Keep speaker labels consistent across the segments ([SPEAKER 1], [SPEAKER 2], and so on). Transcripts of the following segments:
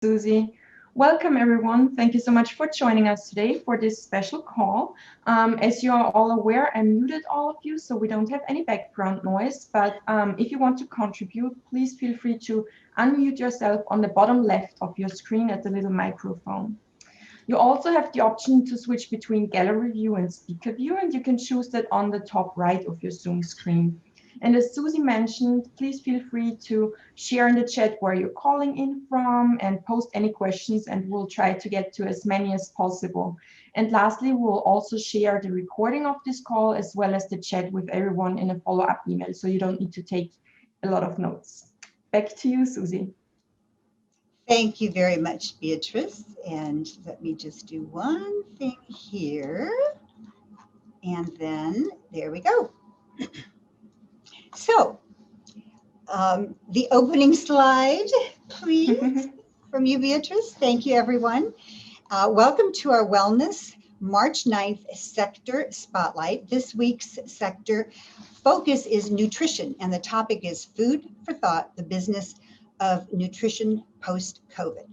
[SPEAKER 1] Susie. Welcome, everyone. Thank you so much for joining us today for this special call. As you are all aware, I muted all of you so we don't have any background noise. But if you want to contribute, please feel free to unmute yourself on the bottom left of your screen at the little microphone. You also have the option to switch between gallery view and speaker view, and you can choose that on the top right of your Zoom screen. And as Susie mentioned, please feel free to share in the chat where you're calling in from and post any questions, and we'll try to get to as many as possible. And lastly, we'll also share the recording of this call as well as the chat with everyone in a follow-up email, so you don't need to take a lot of notes. Back to you, Susie.
[SPEAKER 2] Thank you very much, Beatrice. And let me just do one thing here. And then there we go. So the opening slide, please, from you, Beatrice. Thank you, everyone. Welcome to our Wellness March 9th Sector Spotlight. This week's sector focus is nutrition, and the topic is Food for Thought, the business of nutrition post-COVID.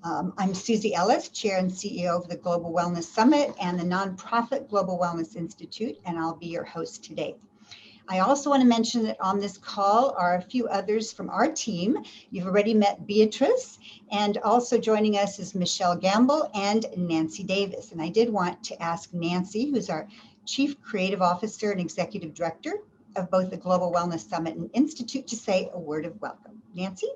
[SPEAKER 2] I'm Susie Ellis, Chair and CEO of the Global Wellness Summit and the nonprofit Global Wellness Institute, and I'll be your host today. I also want to mention that on this call are a few others from our team. You've already met Beatrice, and also joining us is Michelle Gamble and Nancy Davis. And I did want to ask Nancy, who's our Chief Creative Officer and Executive Director of both the Global Wellness Summit and Institute, to say a word of welcome. Nancy?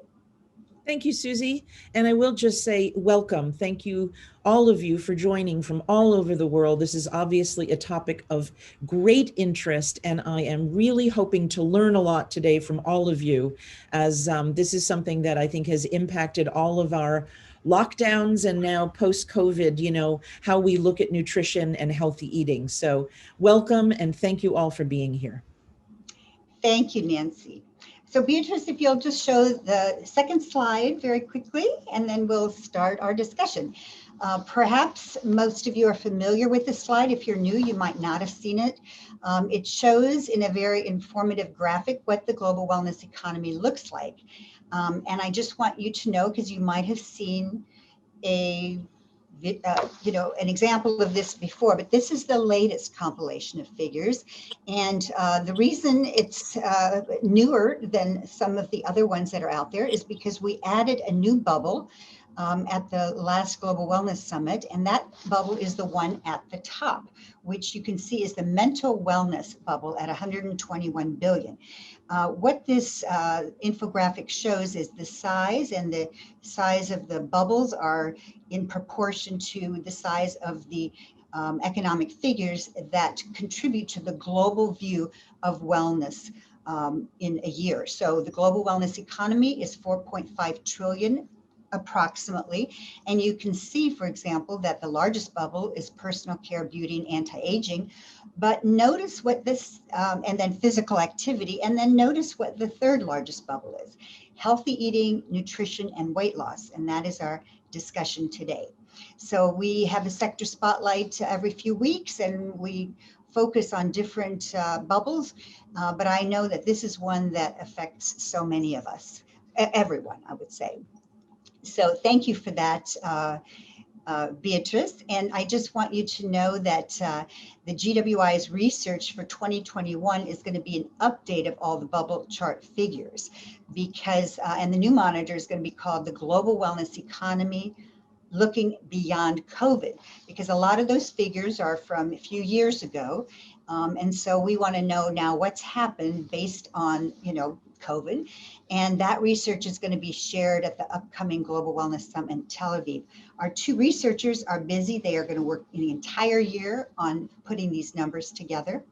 [SPEAKER 3] Thank you, Susie. And I will just say welcome. Thank you, all of you, for joining from all over the world. This is obviously a topic of great interest, and I am really hoping to learn a lot today from all of you, as this is something that I think has impacted all of our lockdowns and now post-COVID, how we look at nutrition and healthy eating. So welcome, and thank you all for being here.
[SPEAKER 2] Thank you, Nancy. So Beatrice, if you'll just show the second slide very quickly, and then we'll start our discussion. Perhaps most of you are familiar with this slide. If you're new, you might not have seen it. It shows in a very informative graphic what the global wellness economy looks like. And I just want you to know, because you might have seen an example of this before, but this is the latest compilation of figures. And the reason it's newer than some of the other ones that are out there is because we added a new bubble at the last Global Wellness Summit, and that bubble is the one at the top, which you can see is the mental wellness bubble at 121 billion. What this infographic shows is the size, and the size of the bubbles are in proportion to the size of the economic figures that contribute to the global view of wellness in a year. So the global wellness economy is 4.5 trillion approximately. And you can see, for example, that the largest bubble is personal care, beauty, and anti-aging. But notice what this, and then physical activity, and then notice what the third largest bubble is: healthy eating, nutrition, and weight loss. And that is our discussion today. So we have a sector spotlight every few weeks, and we focus on different bubbles. But I know that this is one that affects so many of us, everyone, I would say. So thank you for that, Beatrice. And I just want you to know that the GWI's research for 2021 is going to be an update of all the bubble chart figures, because, and the new monitor is going to be called the Global Wellness Economy Looking Beyond COVID, because a lot of those figures are from a few years ago. And so we want to know now what's happened based on, COVID. And that research is going to be shared at the upcoming Global Wellness Summit in Tel Aviv. Our two researchers are busy. They are going to work the entire year on putting these numbers together.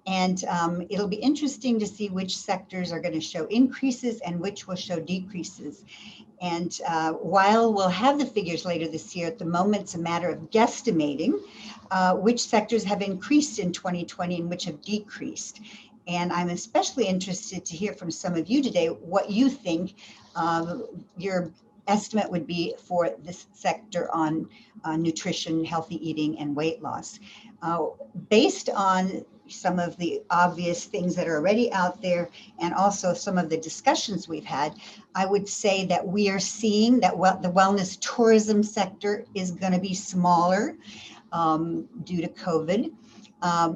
[SPEAKER 2] And it'll be interesting to see which sectors are going to show increases and which will show decreases. And while we'll have the figures later this year, at the moment it's a matter of guesstimating which sectors have increased in 2020 and which have decreased. And I'm especially interested to hear from some of you today what you think your estimate would be for this sector on nutrition, healthy eating, and weight loss. Based on some of the obvious things that are already out there, and also some of the discussions we've had, I would say that we are seeing that the wellness tourism sector is going to be smaller due to COVID.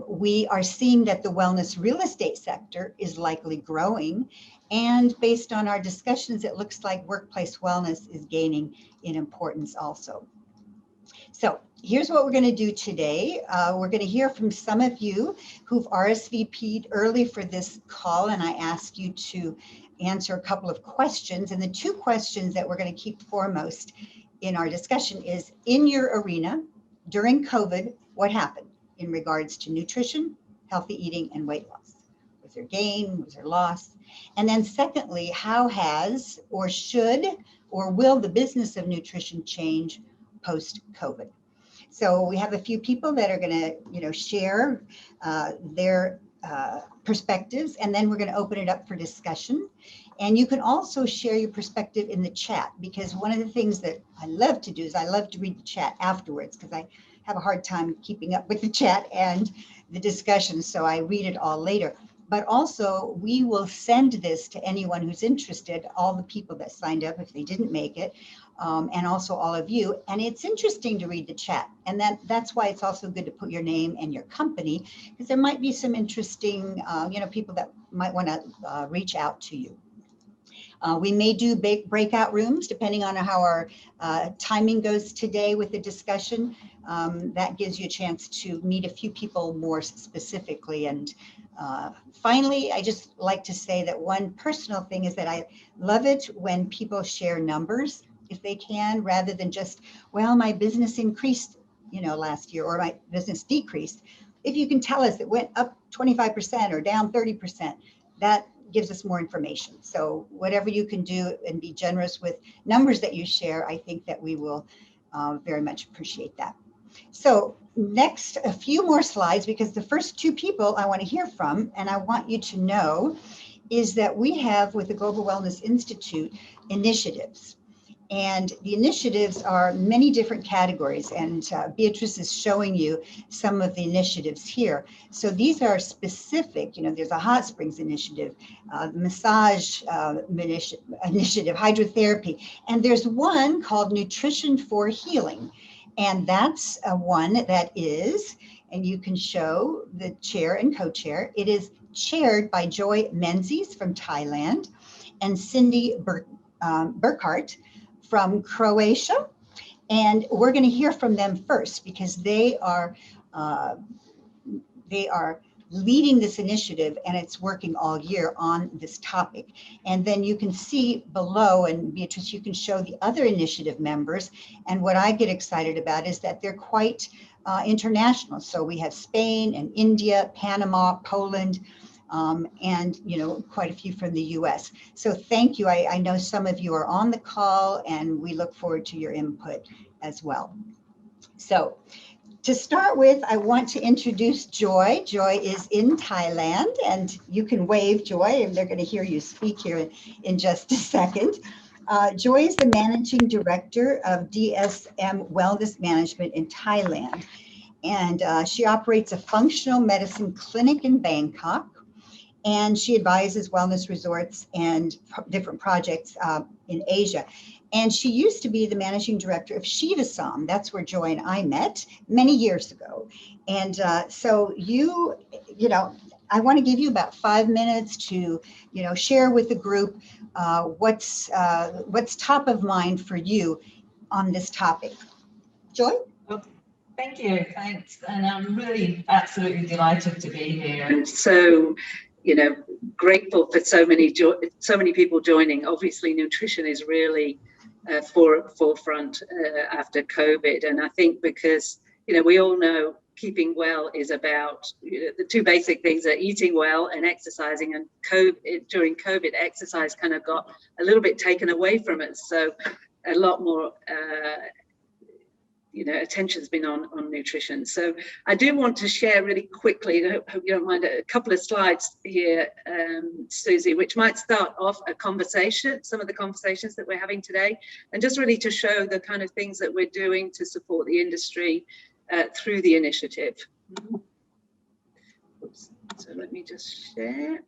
[SPEAKER 2] We are seeing that the wellness real estate sector is likely growing. And based on our discussions, it looks like workplace wellness is gaining in importance also. So here's what we're going to do today. We're going to hear from some of you who've RSVP'd early for this call, and I ask you to answer a couple of questions. And the two questions that we're going to keep foremost in our discussion is, in your arena during COVID, what happened in regards to nutrition, healthy eating, and weight loss? Was there gain? Was there loss? And then secondly, how has or should or will the business of nutrition change post-COVID? So we have a few people that are going to, share their perspectives, and then we're going to open it up for discussion. And you can also share your perspective in the chat, because one of the things that I love to do is I love to read the chat afterwards, because I have a hard time keeping up with the chat and the discussion, so I read it all later. But also, we will send this to anyone who's interested, all the people that signed up if they didn't make it, and also all of you. And it's interesting to read the chat. And that's why it's also good to put your name and your company, because there might be some interesting, people that might want to reach out to you. We may do breakout rooms depending on how our timing goes today with the discussion. That gives you a chance to meet a few people more specifically. And finally, I just like to say that one personal thing is that I love it when people share numbers, if they can, rather than just, well, my business increased, last year, or my business decreased. If you can tell us it went up 25% or down 30%, that gives us more information. So whatever you can do and be generous with numbers that you share, I think that we will very much appreciate that. So next, a few more slides, because the first two people I want to hear from, and I want you to know, is that we have with the Global Wellness Institute initiatives. And the initiatives are many different categories, and Beatrice is showing you some of the initiatives here. So these are specific, there's a hot springs initiative, massage initiative, hydrotherapy, and there's one called Nutrition for Healing. And that's one that is, and you can show the chair and co-chair, it is chaired by Joy Menzies from Thailand and Cindy Burkhart from Croatia. And we're going to hear from them first, because they are leading this initiative, and it's working all year on this topic. And then you can see below, and Beatrice, you can show the other initiative members. And what I get excited about is that they're quite international. So we have Spain and India, Panama, Poland, and quite a few from the US. So thank you. I know some of you are on the call, and we look forward to your input as well. So to start with, I want to introduce Joy. Joy is in Thailand, and you can wave, Joy, and they're going to hear you speak here in just a second. Joy is the managing director of DSM Wellness Management in Thailand, and she operates a functional medicine clinic in Bangkok. And she advises wellness resorts and different projects in Asia. And she used to be the managing director of Shivasam. That's where Joy and I met many years ago. And so I want to give you about 5 minutes to, share with the group what's top of mind for you on this topic. Joy?
[SPEAKER 4] Well, thank you. Thanks. And I'm really absolutely delighted to be here. And so, grateful for so many people joining. Obviously, nutrition is really forefront after COVID, and I think because we all know keeping well is about the two basic things are eating well and exercising. And during COVID, exercise kind of got a little bit taken away from us, so a lot more attention's been on nutrition. So I do want to share really quickly, I hope you don't mind, a couple of slides here, Susie, which might start off a conversation, some of the conversations that we're having today, and just really to show the kind of things that we're doing to support the industry through the initiative. Oops. So let me just share.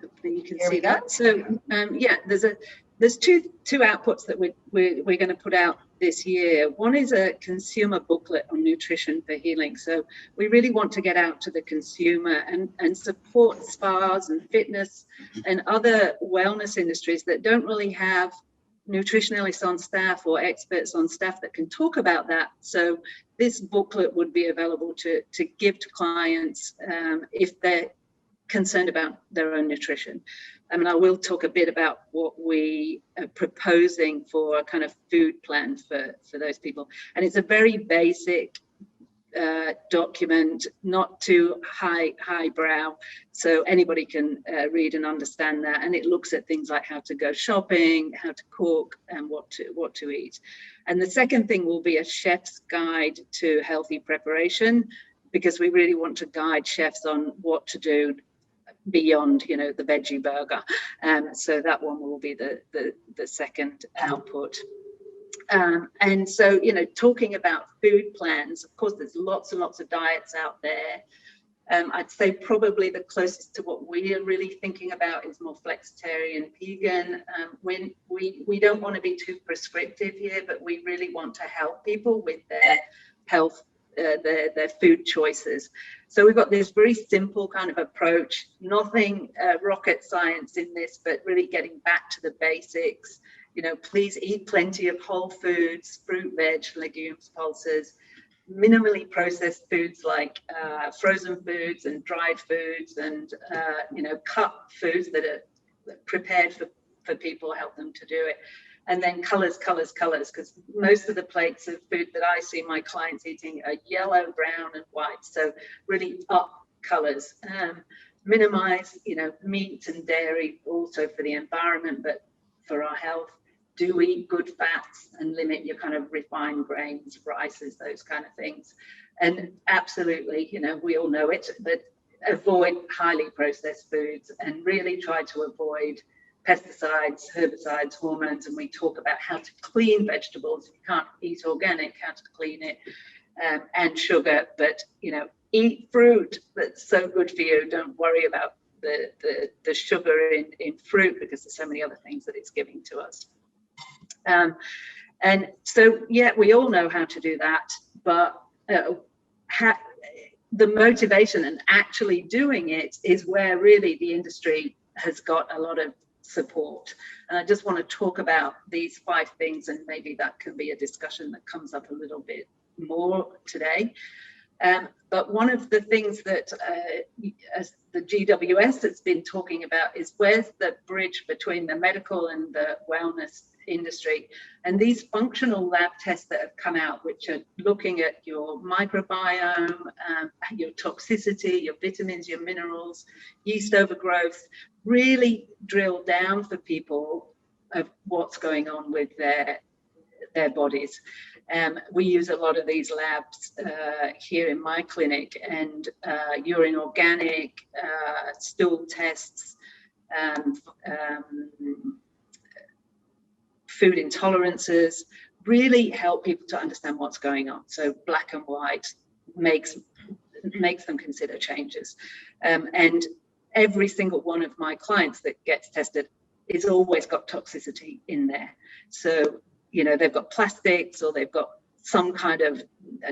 [SPEAKER 4] Hopefully you can see that. So yeah, there's two outputs that we're going to put out this year. One is a consumer booklet on nutrition for healing. So we really want to get out to the consumer and support spas and fitness and other wellness industries that don't really have nutritionalists on staff or experts on staff that can talk about that. So this booklet would be available to give to clients if they're concerned about their own nutrition. I mean, I will talk a bit about what we are proposing for a kind of food plan for those people. And it's a very basic document, not too highbrow, so anybody can read and understand that. And it looks at things like how to go shopping, how to cook, and what to eat. And the second thing will be a chef's guide to healthy preparation, because we really want to guide chefs on what to do beyond, you know, the veggie burger. So that one will be the second output. And so, you know, talking about food plans, of course, there's lots and lots of diets out there. I'd say probably the closest to what we are really thinking about is more flexitarian, vegan. We don't want to be too prescriptive here, but we really want to help people with their health, their food choices. So we've got this very simple kind of approach, nothing rocket science in this, but really getting back to the basics. You know, please eat plenty of whole foods, fruit, veg, legumes, pulses, minimally processed foods like frozen foods and dried foods, and you know, cut foods that are prepared for people, help them to do it. And then colors, because most of the plates of food that I see my clients eating are yellow, brown, and white. So really up colors. Minimize, you know, meat and dairy also for the environment, but for our health. Do eat good fats and limit your kind of refined grains, rices, those kind of things. And absolutely, you know, we all know it, but avoid highly processed foods and really try to avoid pesticides, herbicides, hormones. And we talk about how to clean vegetables. If you can't eat organic, how to clean it, and sugar. But, you know, eat fruit that's so good for you. Don't worry about the sugar in fruit, because there's so many other things that it's giving to us. And so, yeah, we all know how to do that, but the motivation and actually doing it is where really the industry has got a lot of support. And I just want to talk about these 5 things, and maybe that can be a discussion that comes up a little bit more today. But one of the things that as the GWS has been talking about is where's the bridge between the medical and the wellness industry. And these functional lab tests that have come out, which are looking at your microbiome, your toxicity, your vitamins, your minerals, yeast overgrowth, really drill down for people of what's going on with their bodies. We use a lot of these labs here in my clinic, and urine organic, stool tests, food intolerances, really help people to understand what's going on. So black and white makes them consider changes. And every single one of my clients that gets tested is always got toxicity in there. So, you know, they've got plastics, or they've got some kind of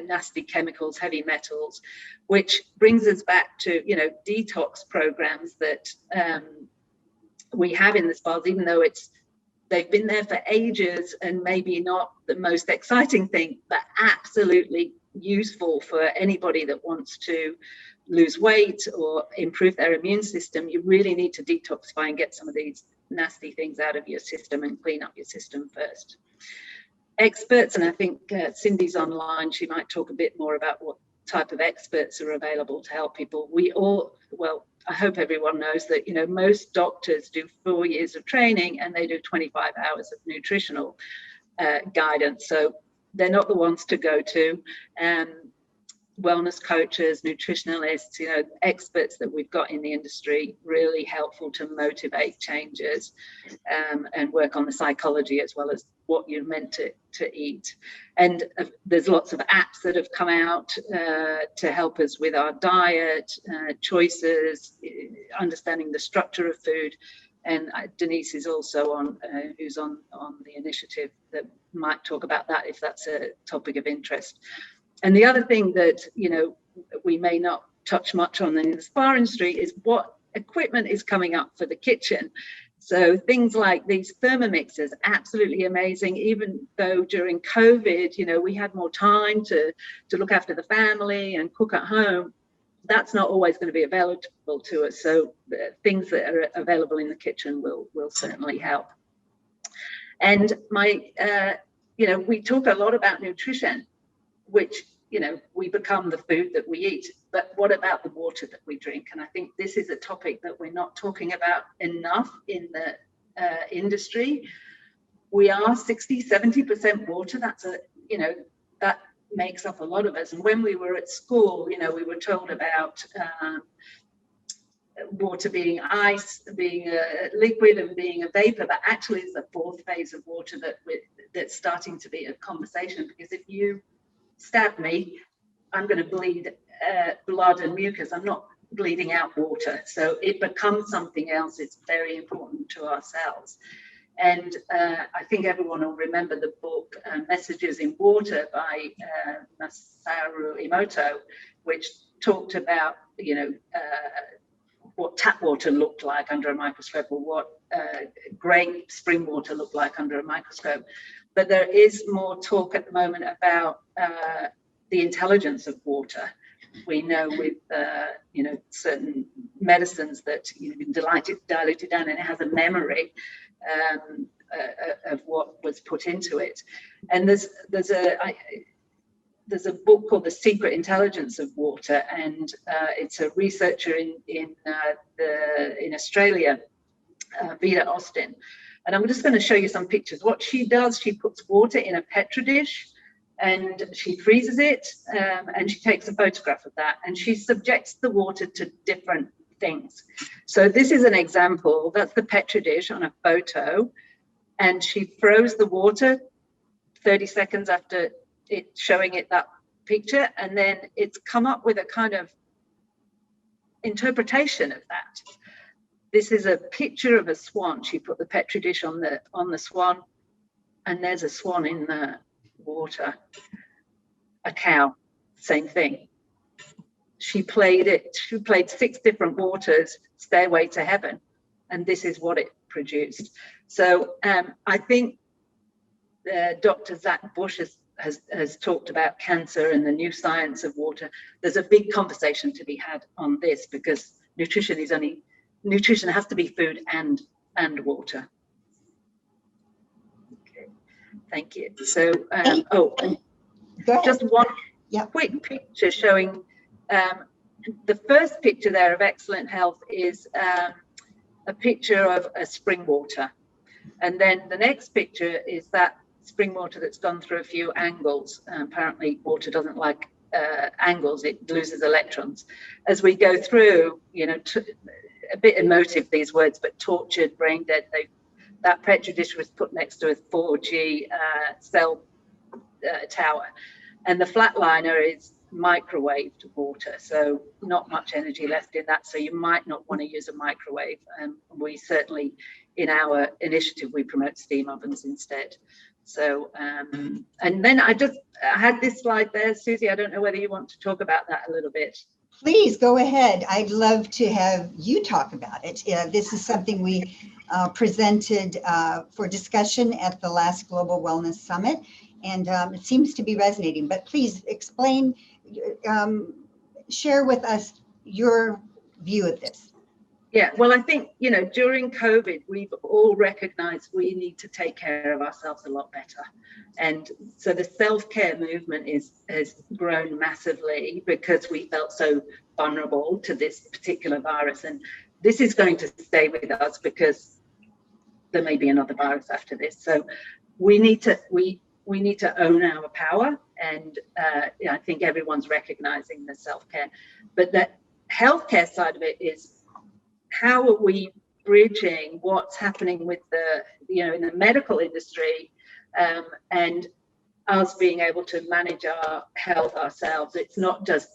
[SPEAKER 4] nasty chemicals, heavy metals, which brings us back to, you know, detox programs that we have in the spas, even though they've been there for ages and maybe not the most exciting thing, but absolutely useful for anybody that wants to lose weight or improve their immune system. You really need to detoxify and get some of these nasty things out of your system and clean up your system first. Experts, and I think Cindy's online, she might talk a bit more about what type of experts are available to help people. Well, I hope everyone knows that, you know, most doctors do 4 years of training and they do 25 hours of nutritional guidance. So they're not the ones to go to. wellness coaches, nutritionalists, you know, experts that we've got in the industry, really helpful to motivate changes, and work on the psychology as well as what you're meant to eat. And there's lots of apps that have come out to help us with our diet choices, understanding the structure of food. And Denise is also on, who's on the initiative that might talk about that if that's a topic of interest. And the other thing that, you know, we may not touch much on in the spa industry is what equipment is coming up for the kitchen. So things like these Thermomixers, absolutely amazing, even though during COVID, you know, we had more time to look after the family and cook at home. That's not always going to be available to us. So things that are available in the kitchen will certainly help. And you know, we talk a lot about nutrition, which, you know, we become the food that we eat. But what about the water that we drink? And I think this is a topic that we're not talking about enough in the industry. We are 60-70% water. That's you know, that makes up a lot of us. And when we were at school, you know, we were told about water being ice, being a liquid, and being a vapor, but actually it's the fourth phase of water that's starting to be a conversation. Because if you stab me, I'm going to bleed blood and mucus. I'm not bleeding out water. So it becomes something else. It's very important to our cells. And I think everyone will remember the book Messages in Water by Masaru Emoto, which talked about, you know, what tap water looked like under a microscope, or what grey spring water looked like under a microscope. But there is more talk at the moment about the intelligence of water. We know with you know, certain medicines that you've been diluted down, and it has a memory of what was put into it. And there's a book called The Secret Intelligence of Water, and it's a researcher in Australia, Vida Austin. And I'm just going to show you some pictures. What she does, she puts water in a Petri dish and she freezes it, and she takes a photograph of that, and she subjects the water to different things. So this is an example. That's the Petri dish on a photo, and she froze the water 30 seconds after it showing it that picture, and then it's come up with a kind of interpretation of that. This is a picture of a swan. She put the Petri dish on the swan, and there's a swan in the water. A cow, same thing. She played 6 different waters, Stairway to Heaven, and this is what it produced. So I think Dr. Zach Bush has talked about cancer and the new science of water. There's a big conversation to be had on this, because nutrition has to be food and water. Okay, thank you. So just one quick picture showing the first picture there of excellent health is a picture of a spring water, and then the next picture is that spring water that's gone through a few angles. Apparently water doesn't like angles, it loses electrons. As we go through, you know, a bit emotive, these words, but tortured, brain dead. That Petri dish was put next to a 4G cell tower, and the flatliner is microwaved water, so not much energy left in that, so you might not want to use a microwave. We certainly, in our initiative, we promote steam ovens instead. So and then I had this slide there, Susie. I don't know whether you want to talk about that a little bit.
[SPEAKER 2] Please go ahead. I'd love to have you talk about it. This is something we presented for discussion at the last Global Wellness Summit, and it seems to be resonating. But please explain, share with us your view of this.
[SPEAKER 4] Yeah, well, I think, you know, during COVID, we've all recognized we need to take care of ourselves a lot better. And so the self-care movement has grown massively because we felt so vulnerable to this particular virus. And this is going to stay with us because there may be another virus after this. So we we need to own our power. And I think everyone's recognizing the self-care. But the healthcare side of it is, how are we bridging what's happening with the, in the medical industry, and us being able to manage our health ourselves. It's not just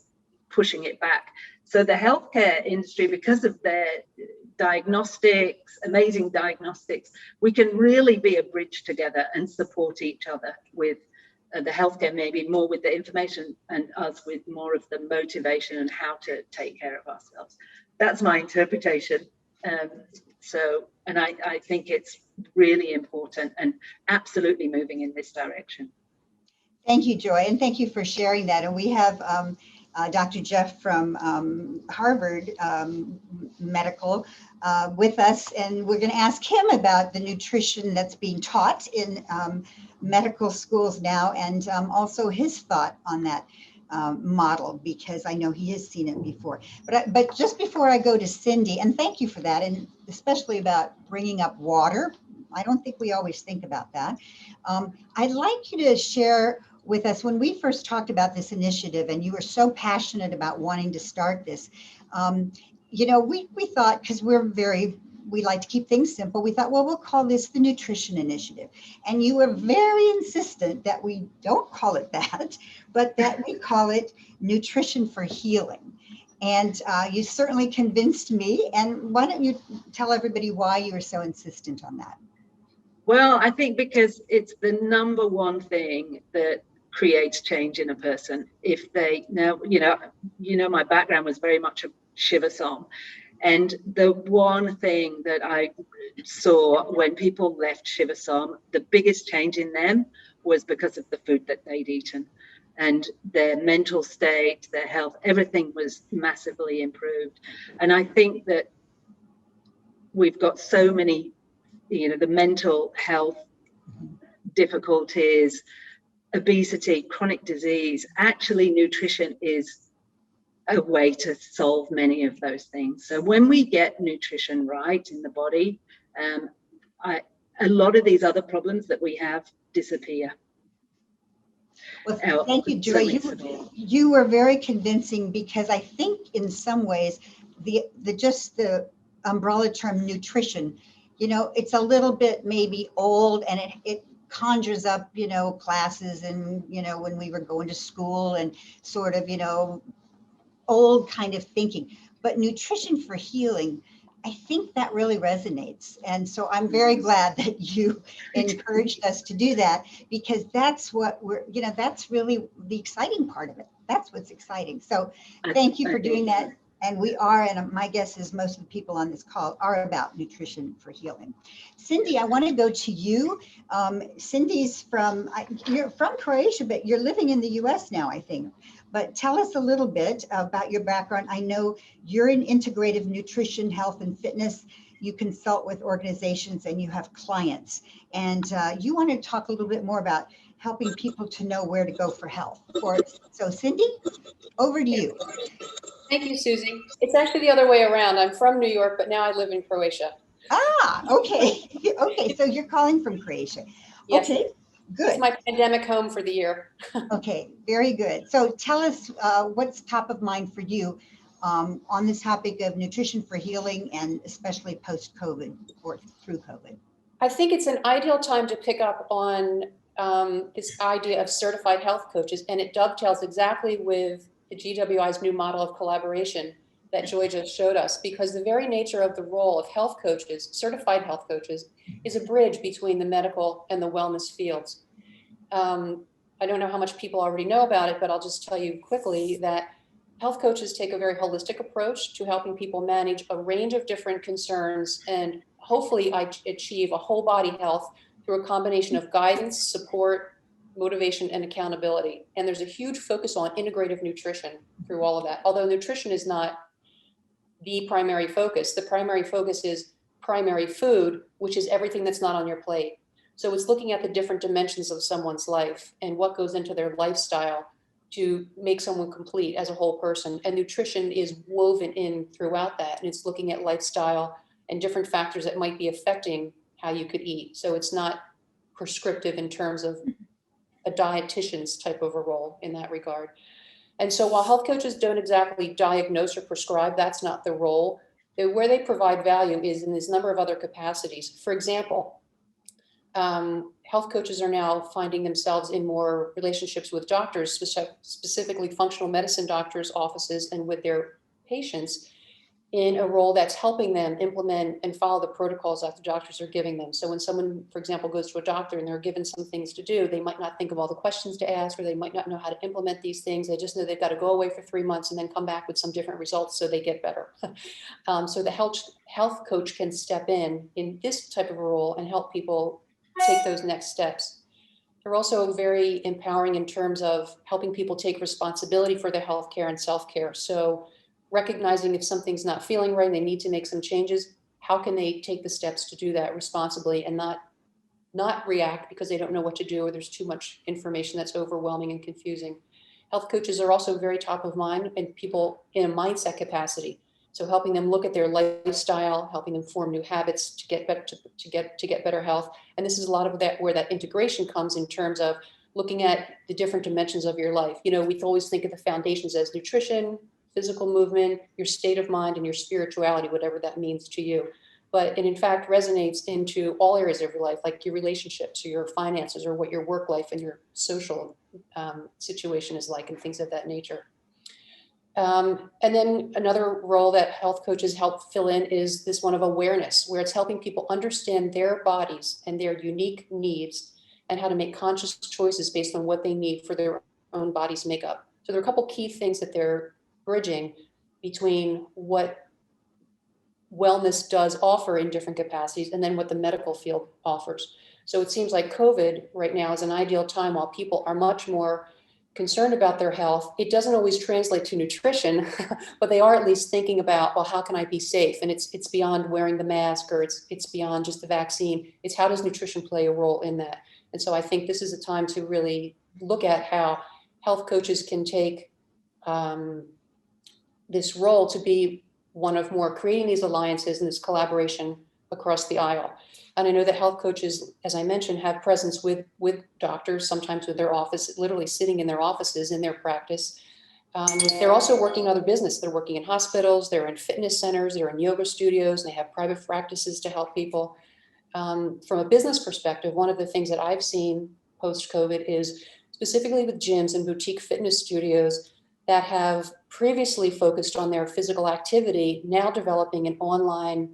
[SPEAKER 4] pushing it back. So the healthcare industry, because of their diagnostics, amazing diagnostics, we can really be a bridge together and support each other with the healthcare, maybe more with the information, and us with more of the motivation and how to take care of ourselves. That's my interpretation. And I think it's really important and absolutely moving in this direction.
[SPEAKER 2] Thank you, Joy, and thank you for sharing that. And we have Dr. Jeff from Harvard Medical with us, and we're going to ask him about the nutrition that's being taught in medical schools now, and also his thought on that model, because I know he has seen it before. But just before I go to Cindy, and thank you for that, and especially about bringing up water. I don't think we always think about that. I'd like you to share with us, when we first talked about this initiative and you were so passionate about wanting to start this, we thought, because we like to keep things simple, we thought, well, we'll call this the Nutrition Initiative. And you were very insistent that we don't call it that, but that we call it Nutrition for Healing. And you certainly convinced me. And why don't you tell everybody why you were so insistent on that?
[SPEAKER 4] Well, I think because it's the number one thing that creates change in a person. If they now, my background was very much a Shiva Som. And the one thing that I saw when people left Shiva Som, the biggest change in them was because of the food that they'd eaten, and their mental state, their health, everything was massively improved. And I think that we've got so many, the mental health difficulties, obesity, chronic disease. Actually, nutrition is a way to solve many of those things. So when we get nutrition right in the body, a lot of these other problems that we have disappear.
[SPEAKER 2] Well, thank you, Joy. You were very convincing, because I think in some ways the umbrella term nutrition, it's a little bit maybe old, and it conjures up, classes and, when we were going to school, and sort of, old kind of thinking. But Nutrition for Healing, I think that really resonates. And so I'm very glad that you encouraged us to do that, because that's what that's really the exciting part of it. That's what's exciting. So thank you for doing that. And we are, and my guess is most of the people on this call are about Nutrition for Healing. Cindy, I want to go to you. Cindy's you're from Croatia, but you're living in the US now, I think. But tell us a little bit about your background. I know you're in integrative nutrition, health, and fitness. You consult with organizations and you have clients. And you want to talk a little bit more about helping people to know where to go for health. So Cindy, over to you.
[SPEAKER 5] Thank you, Susie. It's actually the other way around. I'm from New York, but now I live in Croatia.
[SPEAKER 2] Ah, okay. Okay, so you're calling from Croatia.
[SPEAKER 5] Yes.
[SPEAKER 2] Okay, good.
[SPEAKER 5] It's my pandemic home for the year.
[SPEAKER 2] Okay, very good. So tell us what's top of mind for you on this topic of nutrition for healing, and especially post-COVID or through COVID.
[SPEAKER 5] I think it's an ideal time to pick up on this idea of certified health coaches, and it dovetails exactly with the GWI's new model of collaboration that Joy just showed us, because the very nature of the role of health coaches, certified health coaches, is a bridge between the medical and the wellness fields. I don't know how much people already know about it, but I'll just tell you quickly that health coaches take a very holistic approach to helping people manage a range of different concerns and hopefully achieve a whole body health through a combination of guidance, support, motivation, and accountability. And there's a huge focus on integrative nutrition through all of that. Although nutrition is not the primary focus, the primary focus is primary food, which is everything that's not on your plate. So it's looking at the different dimensions of someone's life and what goes into their lifestyle to make someone complete as a whole person. And nutrition is woven in throughout that. And it's looking at lifestyle and different factors that might be affecting how you could eat. So it's not prescriptive in terms of a dietitian's type of a role in that regard. And so while health coaches don't exactly diagnose or prescribe, that's not their role. Where they provide value is in this number of other capacities. For example, health coaches are now finding themselves in more relationships with doctors, specifically functional medicine doctors' offices, and with their patients, in a role that's helping them implement and follow the protocols that the doctors are giving them. So when someone, for example, goes to a doctor and they're given some things to do, they might not think of all the questions to ask, or they might not know how to implement these things. They just know they've got to go away for 3 months and then come back with some different results so they get better. So the health coach can step in this type of a role and help people take those next steps. They're also very empowering in terms of helping people take responsibility for their healthcare and self-care. So recognizing if something's not feeling right and they need to make some changes, how can they take the steps to do that responsibly and not react because they don't know what to do or there's too much information that's overwhelming and confusing. Health coaches are also very top of mind and people in a mindset capacity. So helping them look at their lifestyle, helping them form new habits to get better, to get better health. And this is a lot of that where that integration comes in terms of looking at the different dimensions of your life. You know, we always think of the foundations as nutrition, physical movement, your state of mind, and your spirituality, whatever that means to you. But it in fact resonates into all areas of your life, like your relationships or your finances or what your work life and your social situation is like and things of that nature. And then another role that health coaches help fill in is this one of awareness, where it's helping people understand their bodies and their unique needs and how to make conscious choices based on what they need for their own body's makeup. So there are a couple key things that they're bridging between what wellness does offer in different capacities and then what the medical field offers. So it seems like COVID right now is an ideal time while people are much more concerned about their health. It doesn't always translate to nutrition, but they are at least thinking about, well, how can I be safe? And it's beyond wearing the mask or it's beyond just the vaccine. It's how does nutrition play a role in that? And so I think this is a time to really look at how health coaches can take this role to be one of more creating these alliances and this collaboration across the aisle. And I know that health coaches, as I mentioned, have presence with doctors, sometimes with their office, literally sitting in their offices in their practice. They're also working other business. They're working in hospitals, they're in fitness centers, they're in yoga studios, and they have private practices to help people. From a business perspective, one of the things that I've seen post-COVID is specifically with gyms and boutique fitness studios that have previously focused on their physical activity, now developing an online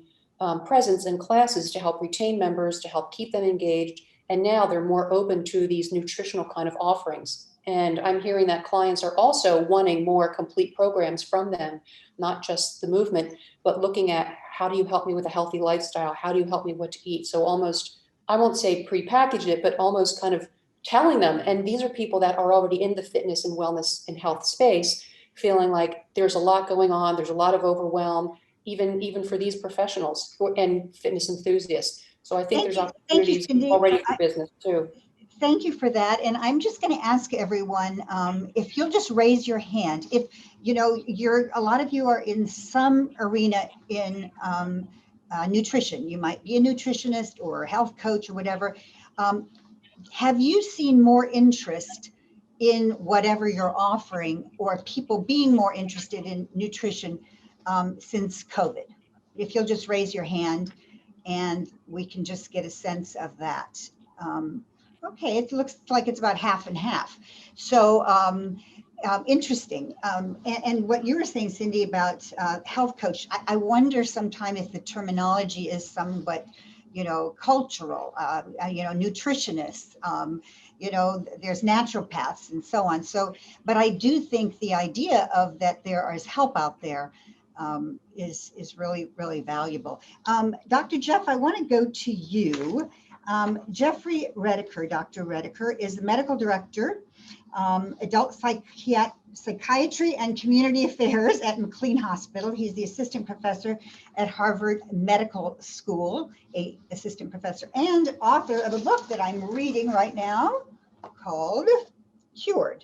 [SPEAKER 5] presence and classes to help retain members, to help keep them engaged. And now they're more open to these nutritional kind of offerings. And I'm hearing that clients are also wanting more complete programs from them, not just the movement, but looking at how do you help me with a healthy lifestyle? How do you help me what to eat? So almost, I won't say prepackage it, but almost kind of telling them. And these are people that are already in the fitness and wellness and health space, feeling like there's a lot going on. There's a lot of overwhelm, even for these professionals and fitness enthusiasts. So I think there's opportunities already for business too.
[SPEAKER 2] Thank you for that. And I'm just going to ask everyone, if you'll just raise your hand, if you know a lot of you are in some arena in nutrition. You might be a nutritionist or a health coach or whatever. Have you seen more interest in whatever you're offering, or people being more interested in nutrition since COVID? If you'll just raise your hand and we can just get a sense of that. Okay, it looks like it's about half and half. So interesting. And what you were saying, Cindy, about health coach, I wonder sometime if the terminology is somewhat, cultural, nutritionists, there's naturopaths and so on. So, but I do think the idea of that there is help out there is really, really valuable. Dr. Jeff, I want to go to you. Jeffrey Redeker, Dr. Redeker, is the medical director, adult psychiatry and community affairs at McLean Hospital. He's the assistant professor at Harvard Medical School, an assistant professor, and author of a book that I'm reading right now called Cured.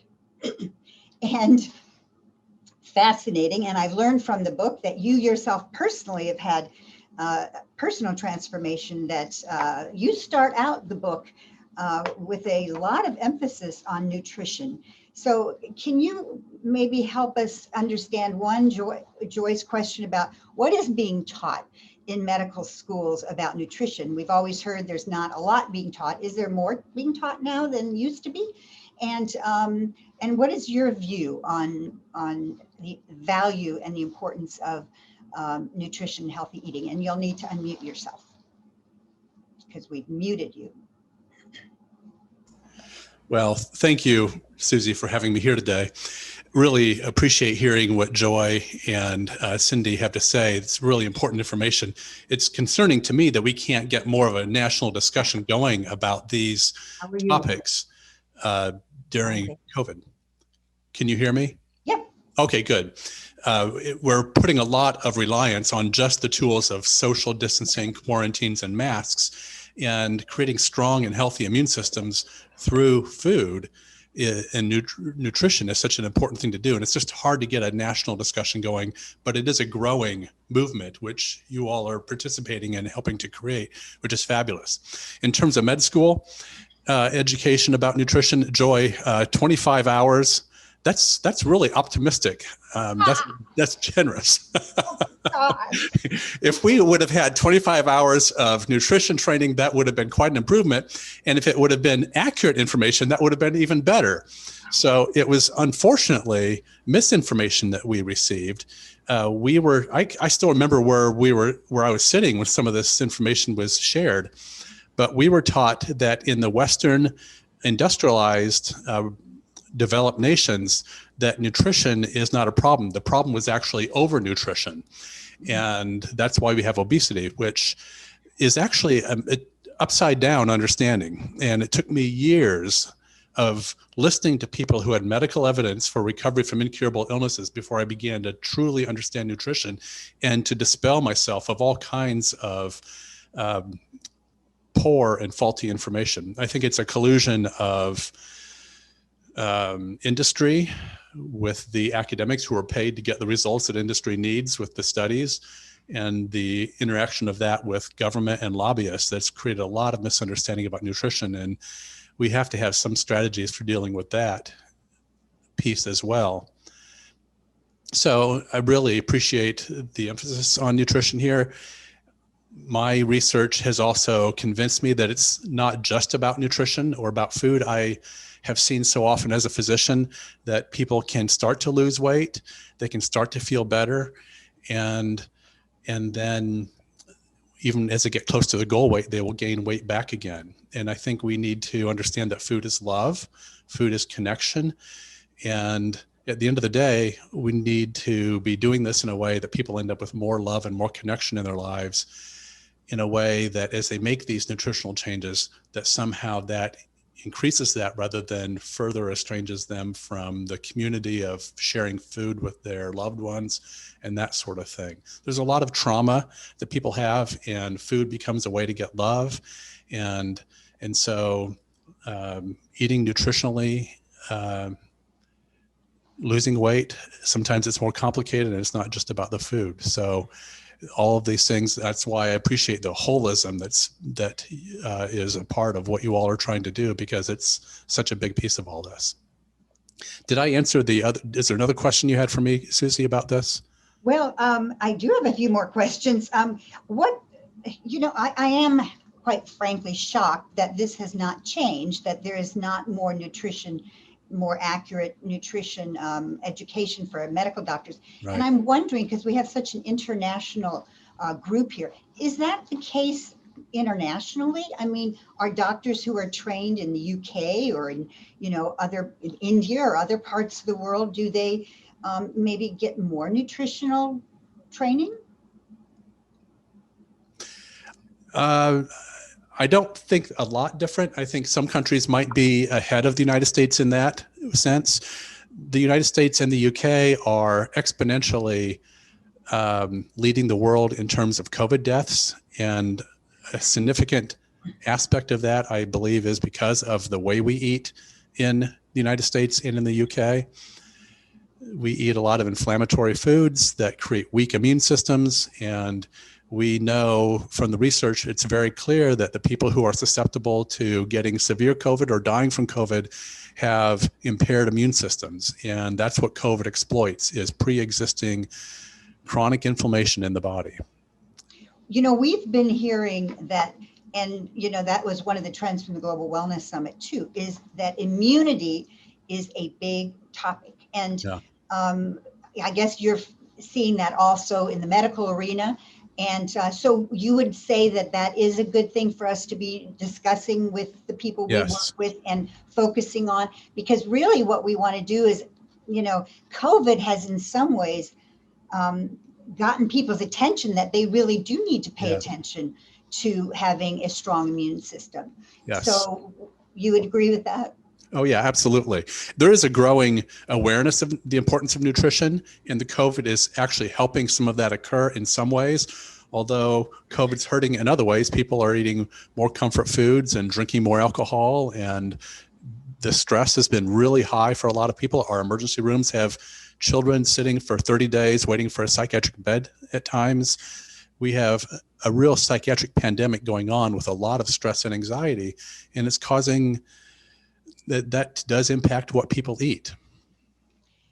[SPEAKER 2] And fascinating. And I've learned from the book that you yourself personally have had personal transformation, that you start out the book with a lot of emphasis on nutrition. So can you maybe help us understand one, Joy's question about what is being taught in medical schools about nutrition? We've always heard there's not a lot being taught. Is there more being taught now than used to be? And what is your view on the value and the importance of nutrition and healthy eating? And you'll need to unmute yourself because we've muted you.
[SPEAKER 6] Well, thank you, Susie, for having me here today. Really appreciate hearing what Joy and Cindy have to say. It's really important information. It's concerning to me that we can't get more of a national discussion going about these topics during COVID. Can you hear me?
[SPEAKER 2] Yep.
[SPEAKER 6] Okay, good. We're putting a lot of reliance on just the tools of social distancing, quarantines, and masks, and creating strong and healthy immune systems through food and nutrition is such an important thing to do. And it's just hard to get a national discussion going, but it is a growing movement, which you all are participating in helping to create, which is fabulous. In terms of med school education about nutrition, Joy, 25 hours, that's really optimistic. That's generous. If we would have had 25 hours of nutrition training, that would have been quite an improvement. And if it would have been accurate information, that would have been even better. So it was unfortunately misinformation that we received. I still remember where I was sitting when some of this information was shared, but we were taught that in the Western industrialized developed nations, that nutrition is not a problem. The problem was actually overnutrition. And that's why we have obesity, which is actually an upside down understanding. And it took me years of listening to people who had medical evidence for recovery from incurable illnesses before I began to truly understand nutrition and to dispel myself of all kinds of poor and faulty information. I think it's a collusion of industry with the academics who are paid to get the results that industry needs with the studies, and the interaction of that with government and lobbyists that's created a lot of misunderstanding about nutrition. And we have to have some strategies for dealing with that piece as well. So I really appreciate the emphasis on nutrition here. My research has also convinced me that it's not just about nutrition or about food. I have seen so often as a physician that people can start to lose weight, they can start to feel better, and then even as they get close to the goal weight, they will gain weight back again. And I think we need to understand that food is love, food is connection, and at the end of the day, we need to be doing this in a way that people end up with more love and more connection in their lives, in a way that as they make these nutritional changes, that somehow that increases that rather than further estranges them from the community of sharing food with their loved ones and that sort of thing. There's a lot of trauma that people have, and food becomes a way to get love. And so eating nutritionally, losing weight, sometimes it's more complicated, and it's not just about the food. So all of these things, that's why I appreciate the holism that is a part of what you all are trying to do, because it's such a big piece of all this. Did I answer is there another question you had for me, Susie, about this?
[SPEAKER 2] Well, I do have a few more questions. I am quite frankly shocked that this has not changed, that there is not more accurate nutrition education for medical doctors. Right. And I'm wondering, because we have such an international group here, is that the case internationally? I mean, are doctors who are trained in the UK or in India or other parts of the world, do they maybe get more nutritional training?
[SPEAKER 6] I don't think a lot different. I think some countries might be ahead of the United States in that sense. The United States and the UK are exponentially leading the world in terms of COVID deaths. And a significant aspect of that, I believe, is because of the way we eat in the United States and in the UK. We eat a lot of inflammatory foods that create weak immune systems, and we know from the research, it's very clear that the people who are susceptible to getting severe COVID or dying from COVID have impaired immune systems. And that's what COVID exploits, is pre-existing chronic inflammation in the body.
[SPEAKER 2] You know, we've been hearing that, and you know, that was one of the trends from the Global Wellness Summit too, is that immunity is a big topic. And
[SPEAKER 6] Yeah.
[SPEAKER 2] I guess you're seeing that also in the medical arena. And so you would say that that is a good thing for us to be discussing with the people we
[SPEAKER 6] Yes.
[SPEAKER 2] work with and focusing on, because really what we want to do is, you know, COVID has in some ways gotten people's attention that they really do need to pay
[SPEAKER 6] Yeah.
[SPEAKER 2] attention to having a strong immune system.
[SPEAKER 6] Yes.
[SPEAKER 2] So you would agree with that?
[SPEAKER 6] Oh yeah, absolutely. There is a growing awareness of the importance of nutrition, and the COVID is actually helping some of that occur in some ways. Although COVID's hurting in other ways, people are eating more comfort foods and drinking more alcohol, and the stress has been really high for a lot of people. Our emergency rooms have children sitting for 30 days waiting for a psychiatric bed at times. We have a real psychiatric pandemic going on with a lot of stress and anxiety, and it's causing that does impact what people eat.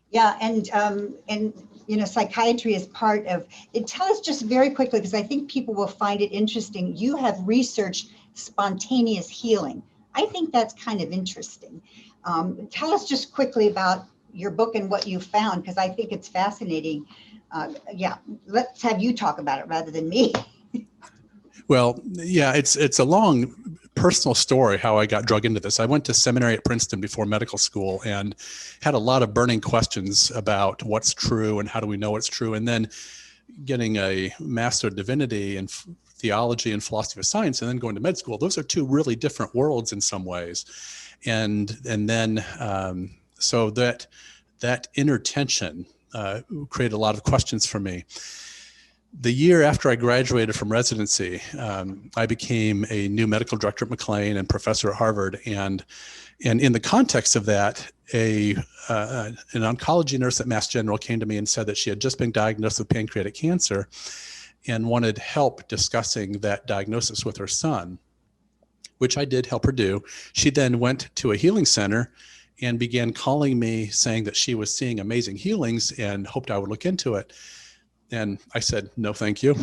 [SPEAKER 2] Yeah, and you know, psychiatry is part of it. Tell us just very quickly, because I think people will find it interesting. You have researched spontaneous healing. I think that's kind of interesting. Tell us just quickly about your book and what you found, because I think it's fascinating. Yeah, let's have you talk about it rather than me.
[SPEAKER 6] Well, yeah, it's a long personal story how I got drug into this. I went to seminary at Princeton before medical school and had a lot of burning questions about what's true and how do we know what's true. And then getting a Master of Divinity in theology and philosophy of science, and then going to med school. Those are two really different worlds in some ways. And then so that inner tension created a lot of questions for me. The year after I graduated from residency, I became a new medical director at McLean and professor at Harvard. And in the context of that, an oncology nurse at Mass General came to me and said that she had just been diagnosed with pancreatic cancer and wanted help discussing that diagnosis with her son, which I did help her do. She then went to a healing center and began calling me saying that she was seeing amazing healings and hoped I would look into it. And I said, no, thank you.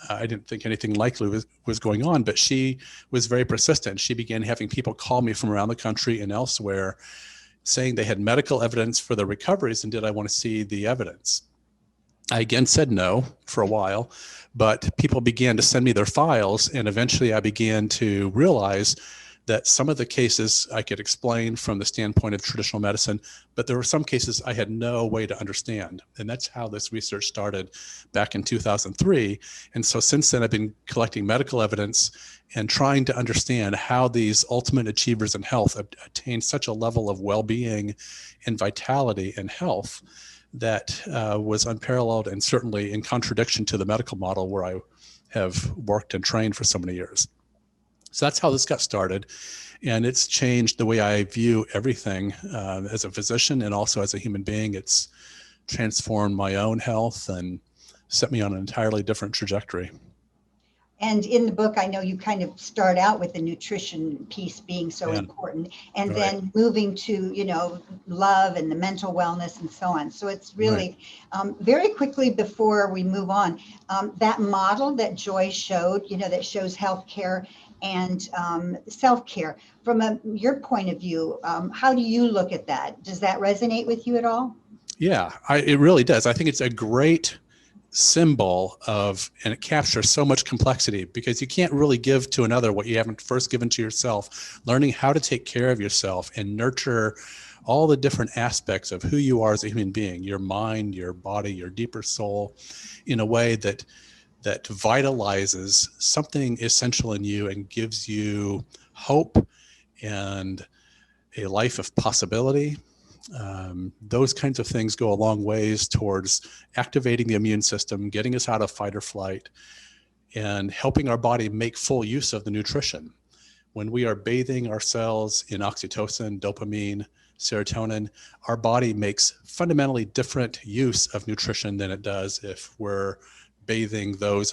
[SPEAKER 6] I didn't think anything likely was going on, but she was very persistent. She began having people call me from around the country and elsewhere saying they had medical evidence for the recoveries and did I want to see the evidence? I again said no for a while, but people began to send me their files, and eventually I began to realize that some of the cases I could explain from the standpoint of traditional medicine, but there were some cases I had no way to understand. And that's how this research started back in 2003. And so since then, I've been collecting medical evidence and trying to understand how these ultimate achievers in health attain such a level of well-being and vitality and health that was unparalleled and certainly in contradiction to the medical model where I have worked and trained for so many years. So that's how this got started. And it's changed the way I view everything as a physician and also as a human being. It's transformed my own health and set me on an entirely different trajectory.
[SPEAKER 2] And in the book, I know you kind of start out with the nutrition piece being so important, and then moving to, you know, love and the mental wellness and so on. So it's really very quickly before we move on, that model that Joy showed, you know, that shows healthcare and self-care. From your point of view, how do you look at that? Does that resonate with you at all?
[SPEAKER 6] Yeah, it really does. I think it's a great symbol of, and it captures so much complexity because you can't really give to another what you haven't first given to yourself. Learning how to take care of yourself and nurture all the different aspects of who you are as a human being, your mind, your body, your deeper soul, in a way that vitalizes something essential in you and gives you hope and a life of possibility. Those kinds of things go a long ways towards activating the immune system, getting us out of fight or flight, and helping our body make full use of the nutrition. When we are bathing ourselves in oxytocin, dopamine, serotonin, our body makes fundamentally different use of nutrition than it does if we're bathing those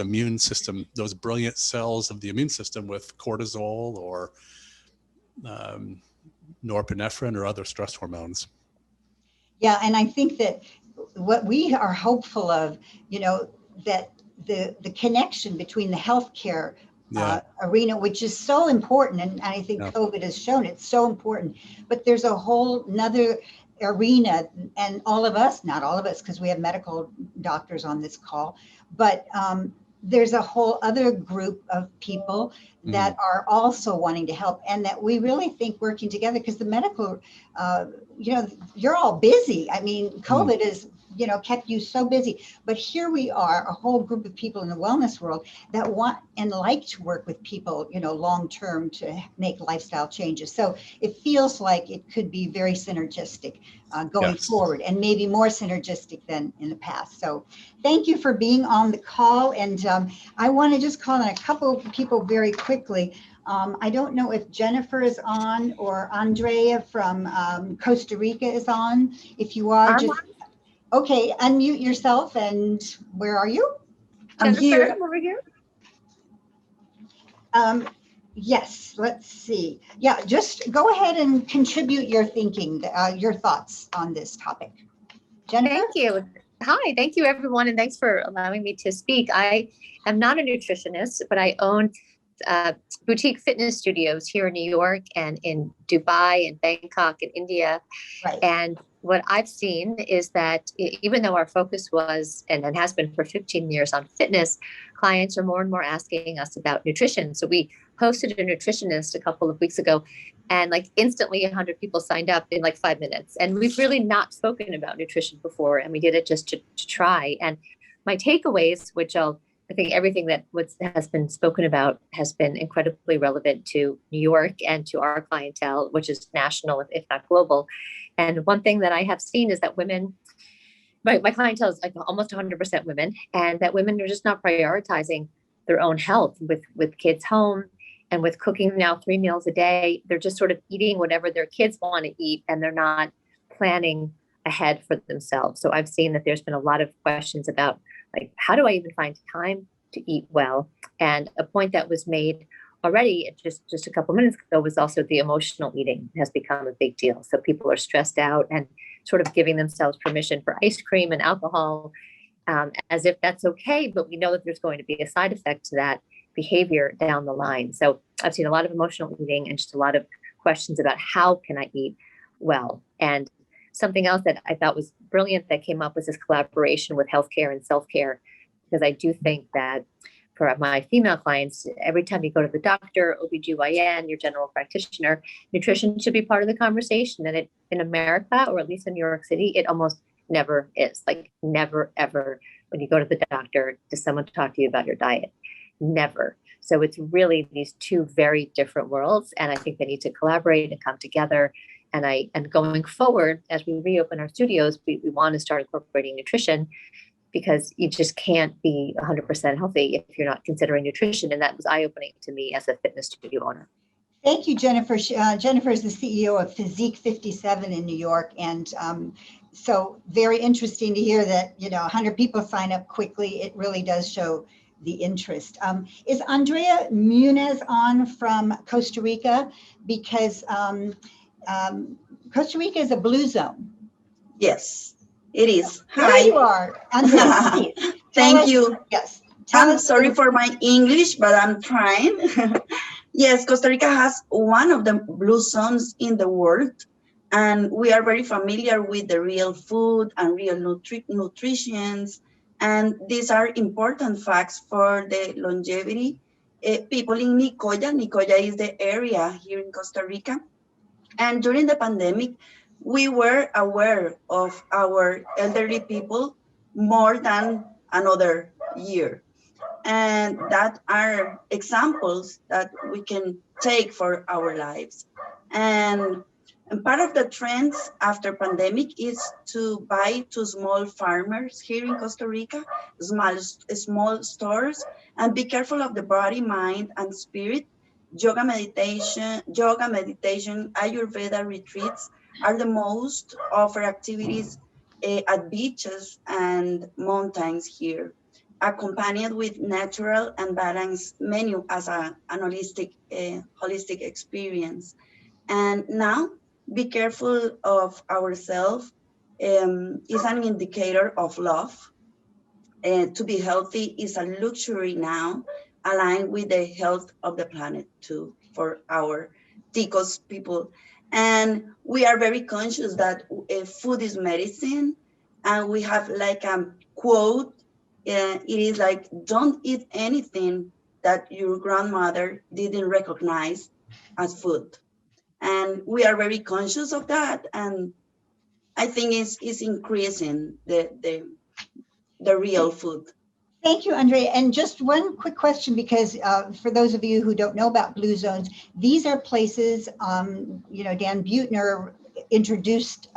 [SPEAKER 6] brilliant cells of the immune system with cortisol or norepinephrine or other stress hormones.
[SPEAKER 2] Yeah, and I think that what we are hopeful of, that the connection between the healthcare arena, which is so important, and I think COVID has shown it's so important, but there's a whole nother arena, and all of us, not all of us, because we have medical doctors on this call, but there's a whole other group of people that are also wanting to help, and that we really think working together, because the medical, you're all busy. I mean, COVID is, kept you so busy, but here we are, a whole group of people in the wellness world that want and like to work with people, long-term to make lifestyle changes. So it feels like it could be very synergistic going forward, and maybe more synergistic than in the past. So thank you for being on the call. And I want to just call on a couple of people very quickly. I don't know if Jennifer is on or Andrea from Costa Rica is on. If you are, okay, unmute yourself. And where are you?
[SPEAKER 7] I'm here. I'm over here.
[SPEAKER 2] Yes, let's see. Yeah, just go ahead and contribute your thinking, your thoughts on this topic. Jennifer?
[SPEAKER 7] Thank you. Hi, thank you everyone, and thanks for allowing me to speak. I am not a nutritionist, but I own boutique fitness studios here in New York and in Dubai and Bangkok and India.
[SPEAKER 2] Right.
[SPEAKER 7] And what I've seen is that even though our focus was and has been for 15 years on fitness, clients are more and more asking us about nutrition. So we hosted a nutritionist a couple of weeks ago, and like instantly 100 people signed up in like 5 minutes. And we've really not spoken about nutrition before, and we did it just to try. And my takeaways, which I think everything that has been spoken about has been incredibly relevant to New York and to our clientele, which is national, if not global. And one thing that I have seen is that women, my clientele is like almost 100% women, and that women are just not prioritizing their own health with kids home and with cooking now 3 meals a day. They're just sort of eating whatever their kids want to eat, and they're not planning ahead for themselves. So I've seen that there's been a lot of questions about, like, how do I even find time to eat well? And a point that was made already just a couple of minutes ago was also the emotional eating has become a big deal. So people are stressed out and sort of giving themselves permission for ice cream and alcohol, as if that's okay. But we know that there's going to be a side effect to that behavior down the line. So I've seen a lot of emotional eating and just a lot of questions about how can I eat well. And something else that I thought was brilliant that came up was this collaboration with healthcare and self-care, because I do think that for my female clients, every time you go to the doctor, OBGYN, your general practitioner, nutrition should be part of the conversation. And in America, or at least in New York City, it almost never is. Like, never, ever, when you go to the doctor, does someone talk to you about your diet? Never. So it's really these two very different worlds. And I think they need to collaborate and come together. And going forward, as we reopen our studios, we want to start incorporating nutrition, because you just can't be 100% healthy if you're not considering nutrition. And that was eye-opening to me as a fitness studio owner.
[SPEAKER 2] Thank you, Jennifer. Jennifer is the CEO of Physique 57 in New York. And so very interesting to hear that, 100 people sign up quickly. It really does show the interest. Is Andrea Munez on from Costa Rica? Because Costa Rica is a blue zone.
[SPEAKER 8] Yes, it is.
[SPEAKER 2] There
[SPEAKER 8] Hi.
[SPEAKER 2] you are, Andrea, please.
[SPEAKER 8] Thank you.
[SPEAKER 2] Yes.
[SPEAKER 8] I'm sorry for my English, but I'm trying. Yes, Costa Rica has one of the blue zones in the world, and we are very familiar with the real food and real nutrition. And these are important facts for the longevity. People in Nicoya is the area here in Costa Rica. And during the pandemic, we were aware of our elderly people more than another year. And that are examples that we can take for our lives. And part of the trends after pandemic is to buy to small farmers here in Costa Rica, small stores, and be careful of the body, mind, and spirit. Yoga meditation, Ayurveda retreats are the most offered activities at beaches and mountains here. accompanied with natural and balanced menu as an holistic experience. And now, be careful of ourselves is an indicator of love. To be healthy is a luxury now, aligned with the health of the planet too, for our Ticos people. And we are very conscious that food is medicine. And we have like a quote, it is like, don't eat anything that your grandmother didn't recognize as food. And we are very conscious of that. And I think it's increasing the real food.
[SPEAKER 2] Thank you, Andrea. And just one quick question, because for those of you who don't know about blue zones, these are places, Dan Buettner introduced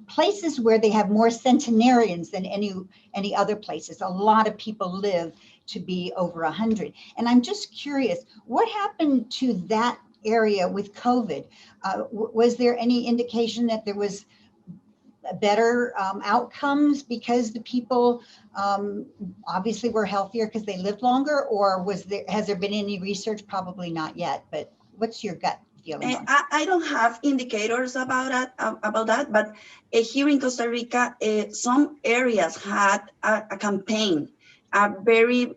[SPEAKER 2] places where they have more centenarians than any other places. A lot of people live to be over 100. And I'm just curious, what happened to that area with COVID? Was there any indication that there was better outcomes because the people obviously were healthier because they lived longer, or has there been any research? Probably not yet, but what's your gut feeling?
[SPEAKER 8] I don't have indicators about that, but here in Costa Rica, some areas had a campaign, a very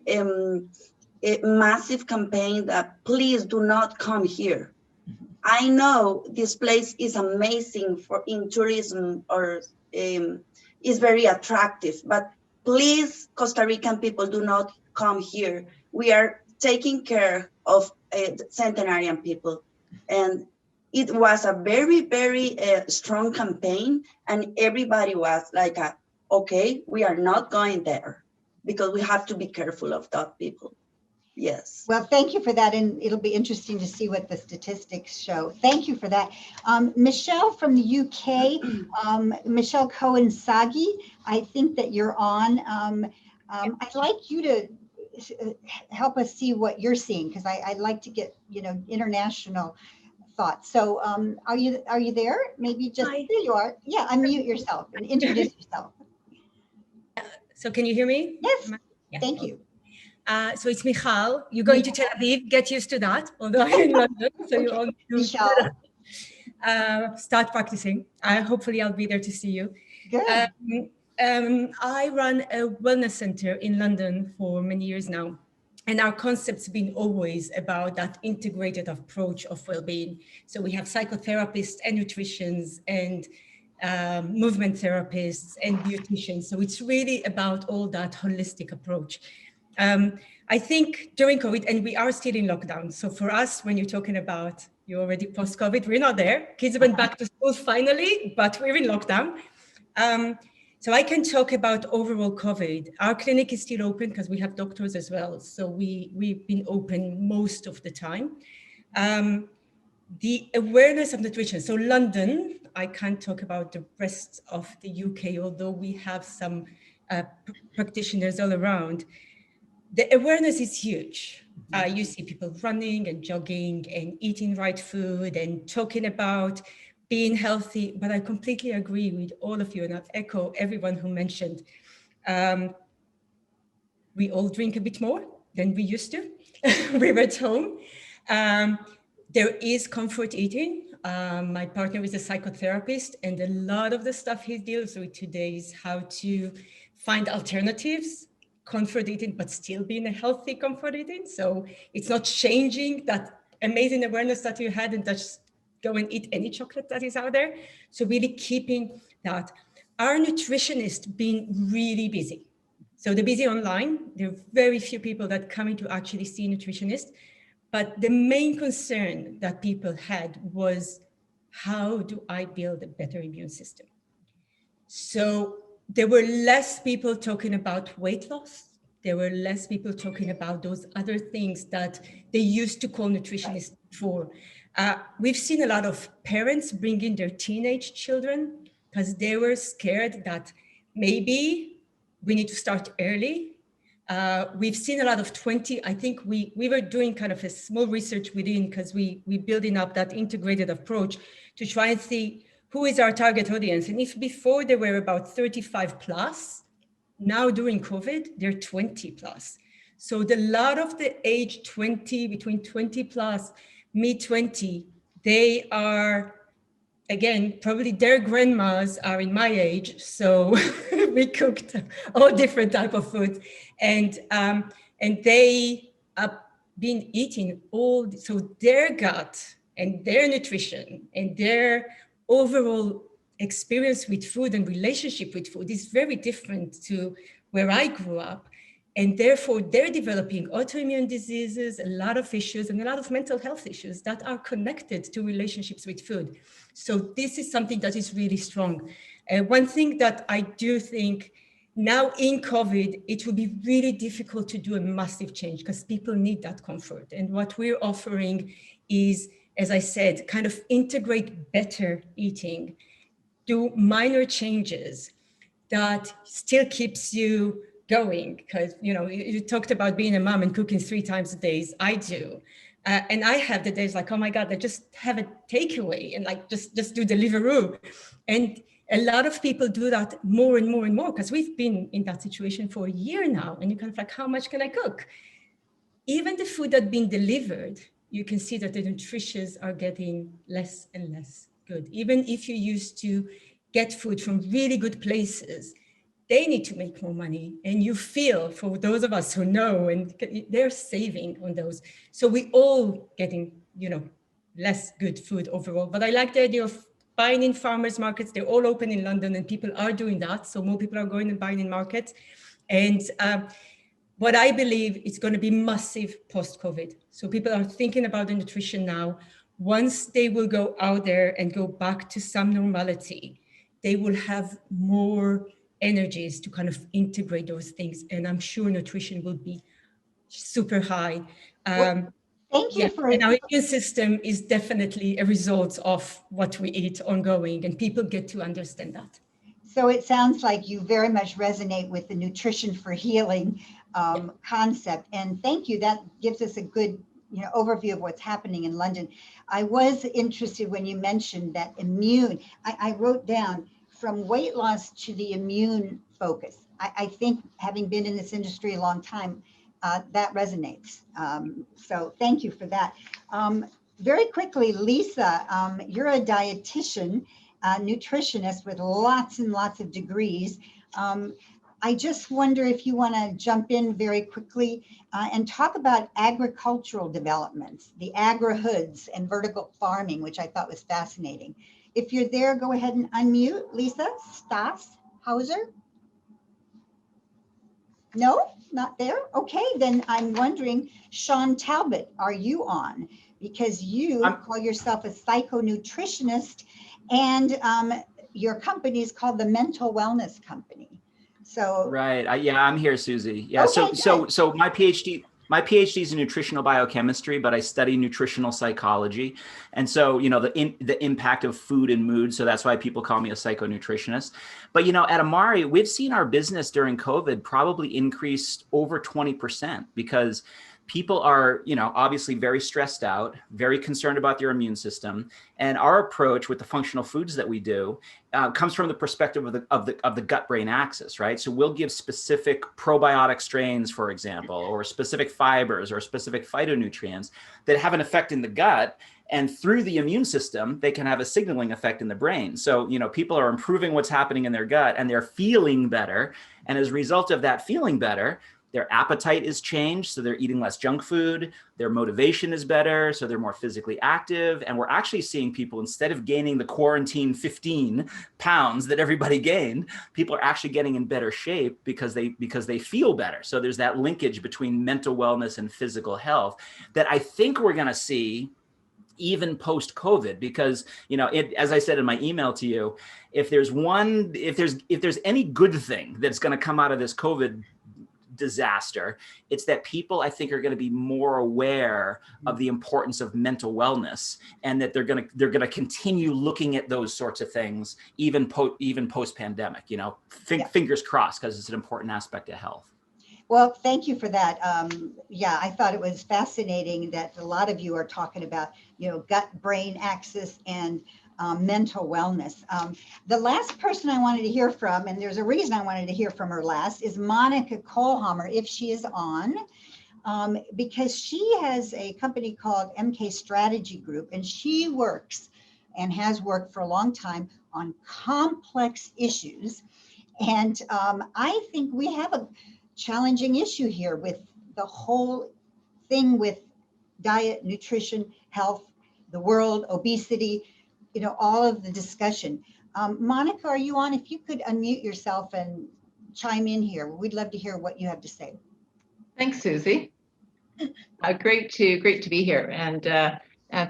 [SPEAKER 8] massive campaign that please do not come here. I know this place is amazing in tourism, or is very attractive, but please, Costa Rican people, do not come here. We are taking care of centenarian people. And it was a very, very strong campaign, and everybody was like, okay, we are not going there because we have to be careful of that people. Yes.
[SPEAKER 2] Well, thank you for that. And it'll be interesting to see what the statistics show. Thank you for that. Michelle from the UK, Michelle Cohen-Sagi, I think that you're on. I'd like you to help us see what you're seeing, because I'd like to get, international thoughts. So are you there? Maybe just, there you are. Yeah, unmute yourself and introduce yourself.
[SPEAKER 9] So can you hear me?
[SPEAKER 2] Yes,
[SPEAKER 9] yeah.
[SPEAKER 2] Thank you.
[SPEAKER 9] So it's Michal. You're going to Tel Aviv. Get used to that. Although I'm in London, so you all need to start practicing. Hopefully, I'll be there to see you.
[SPEAKER 2] Good.
[SPEAKER 9] I run a wellness center in London for many years now, and our concept's been always about that integrated approach of well-being. So we have psychotherapists and nutritionists and movement therapists and beauticians. So it's really about all that holistic approach. I think during COVID, and we are still in lockdown. So for us, when you're talking about you're already post-COVID, we're not there. Kids went back to school finally, but we're in lockdown. So I can talk about overall COVID. Our clinic is still open because we have doctors as well. So we've been open most of the time. The awareness of nutrition. So London, I can't talk about the rest of the UK, although we have some practitioners all around. The awareness is huge. You see people running and jogging and eating right food and talking about being healthy, but I completely agree with all of you, and I'll echo everyone who mentioned we all drink a bit more than we used to. We're at home. There is comfort eating. My partner is a psychotherapist, and a lot of the stuff he deals with today is how to find alternatives, comfort eating, but still being a healthy comfort eating. So it's not changing that amazing awareness that you had and just go and eat any chocolate that is out there. So really keeping that. Our nutritionists being really busy. So they're busy online. There are very few people that come in to actually see nutritionists. But the main concern that people had was, how do I build a better immune system? So there were less people talking about weight loss. There were less people talking about those other things that they used to call nutritionists before. We've seen a lot of parents bring in their teenage children because they were scared that maybe we need to start early. We've seen a lot of 20, I think we were doing kind of a small research within, because we building up that integrated approach to try and see who is our target audience. And if before they were about 35 plus, Now during COVID, they're 20 plus. So the lot of the age 20, between 20 plus, mid 20, they are, again, probably their grandmas are in my age. So we cooked all different type of food, and they have been eating all, so their gut and their nutrition and their overall experience with food and relationship with food is very different to where I grew up. And therefore, they're developing autoimmune diseases, a lot of issues, and a lot of mental health issues that are connected to relationships with food. So this is something that is really strong. One thing that I do think now in COVID, it will be really difficult to do a massive change because people need that comfort. And what we're offering is, as I said, kind of integrate better eating, do minor changes that still keeps you going. Because, you know, you talked about being a mom and cooking 3 times a day. I do. And I have the days like, oh my God, I just have a takeaway and like just do Deliveroo. And a lot of people do that more and more and more because we've been in that situation for a year now. And you're kind of like, how much can I cook? Even the food that's being delivered, you can see that the nutritions are getting less and less good. Even if you used to get food from really good places, they need to make more money. And you feel, for those of us who know, and they're saving on those. So we all getting, you know, less good food overall. But I like the idea of buying in farmers markets. They're all open in London and people are doing that. So more people are going and buying in markets. And what I believe is going to be massive post-COVID. So people are thinking about the nutrition now. Once they will go out there and go back to some normality, they will have more energies to kind of integrate those things. And I'm sure nutrition will be super high.
[SPEAKER 2] Well, thank you for
[SPEAKER 9] And our immune system is definitely a result of what we eat ongoing, and people get to understand that.
[SPEAKER 2] So it sounds like you very much resonate with the nutrition for healing concept. And thank you. That gives us a good overview of what's happening in London. I was interested when you mentioned that immune. I wrote down from weight loss to the immune focus. I think having been in this industry a long time, that resonates. So thank you for that. Very quickly, Lisa, you're a dietitian, nutritionist with lots and lots of degrees. I just wonder if you want to jump in very quickly and talk about agricultural developments, the agri-hoods and vertical farming, which I thought was fascinating. If you're there, go ahead and unmute. Lisa Hauser? No, not there. Okay, then I'm wondering, Sean Talbot, are you on? Because you call yourself a psychonutritionist and your company is called the Mental Wellness Company. So
[SPEAKER 10] right, yeah, I'm here, Susie. Yeah,
[SPEAKER 2] okay,
[SPEAKER 10] so my PhD is in nutritional biochemistry, but I study nutritional psychology, and so the impact of food and mood. So that's why people call me a psychonutritionist. But at Amari, we've seen our business during COVID probably increase over 20% because people are, obviously very stressed out, very concerned about their immune system. And our approach with the functional foods that we do comes from the perspective of the gut-brain axis, right? So we'll give specific probiotic strains, for example, or specific fibers or specific phytonutrients that have an effect in the gut. And through the immune system, they can have a signaling effect in the brain. So, people are improving what's happening in their gut and they're feeling better. And as a result of that feeling better, their appetite is changed, so they're eating less junk food. Their motivation is better, so they're more physically active. And we're actually seeing people, instead of gaining the quarantine 15 pounds that everybody gained, people are actually getting in better shape because they feel better. So there's that linkage between mental wellness and physical health that I think we're going to see even post-COVID, because as I said in my email to you, if there's any good thing that's going to come out of this COVID disaster, it's that people, I think, are going to be more aware of the importance of mental wellness, and that they're going to continue looking at those sorts of things even post-pandemic. Fingers crossed, because it's an important aspect of health.
[SPEAKER 2] Well, thank you for that. Yeah, I thought it was fascinating that a lot of you are talking about, gut-brain axis and mental wellness. The last person I wanted to hear from, and there's a reason I wanted to hear from her last, is Monica Kohlhammer, if she is on, because she has a company called MK Strategy Group, and she works and has worked for a long time on complex issues. And I think we have a challenging issue here with the whole thing with diet, nutrition, health, the world, obesity, you know, all of the discussion. Monica, are you on? If you could unmute yourself and chime in here, we'd love to hear what you have to say.
[SPEAKER 11] Thanks, Susie. Great to be here, and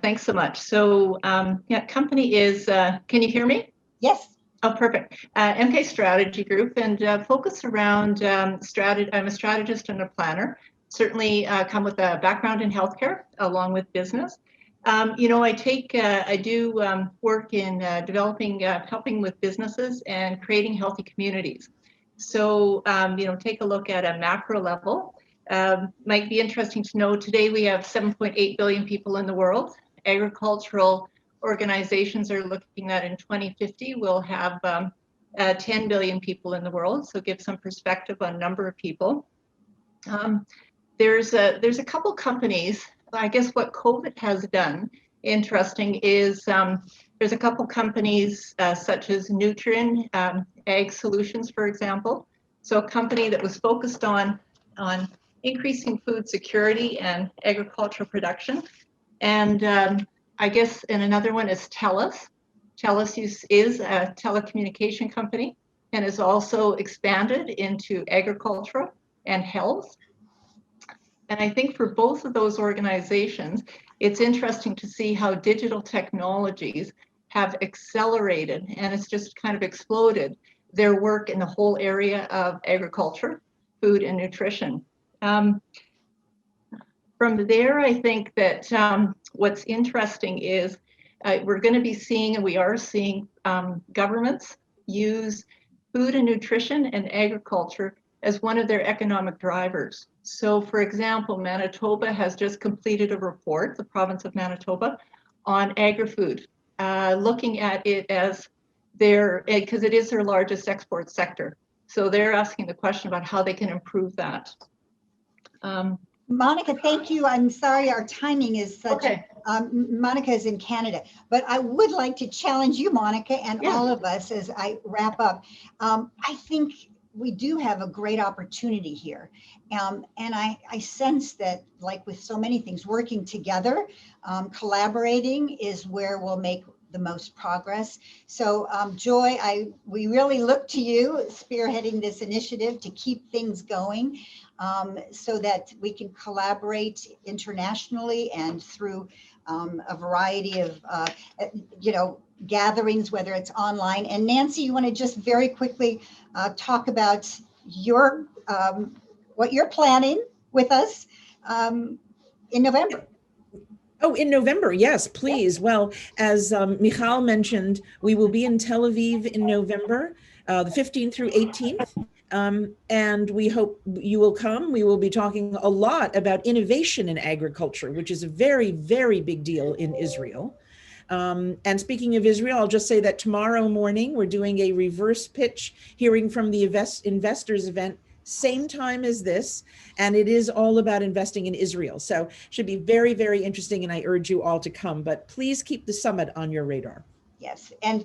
[SPEAKER 11] thanks so much. So, yeah, company is. Can you hear me?
[SPEAKER 2] Yes.
[SPEAKER 11] Oh, perfect. MK Strategy Group, and focus around strategy. I'm a strategist and a planner. Certainly, come with a background in healthcare along with business. You know, I do work in developing, helping with businesses and creating healthy communities. So, you know, take a look at a macro level. Might be interesting to know today we have 7.8 billion people in the world. Agricultural organizations are looking at in 2050 we'll have 10 billion people in the world. So give some perspective on number of people. There's a couple companies. I guess what COVID has done, interesting, is there's a couple companies such as Nutrien, Ag Solutions, for example. So a company that was focused on increasing food security and agricultural production. And I guess, and another one is TELUS. TELUS is a telecommunication company and has also expanded into agriculture and health. And I think for both of those organizations, it's interesting to see how digital technologies have accelerated, and it's just kind of exploded their work in the whole area of agriculture, food, and nutrition. From there, I think that what's interesting is we're going to be seeing, and we are seeing, governments use food and nutrition and agriculture as one of their economic drivers. So, for example, Manitoba has just completed a report, the province of Manitoba, on agri-food, looking at it as because it is their largest export sector. So they're asking the question about how they can improve that.
[SPEAKER 2] Monica, thank you. I'm sorry our timing is such.
[SPEAKER 11] Okay.
[SPEAKER 2] Monica is in Canada, but I would like to challenge you, Monica, and all of us as I wrap up. I think we do have a great opportunity here. And I sense that, like with so many things, working together, collaborating is where we'll make the most progress. So Joy, we really look to you spearheading this initiative to keep things going so that we can collaborate internationally and through a variety of, gatherings, whether it's online. And Nancy, you want to just very quickly talk about what you're planning with us in November.
[SPEAKER 3] Oh, in November, yes, please. Well, as Michal mentioned, we will be in Tel Aviv in November, the 15th through 18th. And we hope you will come. We will be talking a lot about innovation in agriculture, which is a very, very big deal in Israel. And speaking of Israel, I'll just say that tomorrow morning, we're doing a reverse pitch hearing from the investors event, same time as this, and it is all about investing in Israel. So should be very, very interesting, and I urge you all to come, but please keep the summit on your radar.
[SPEAKER 2] Yes, and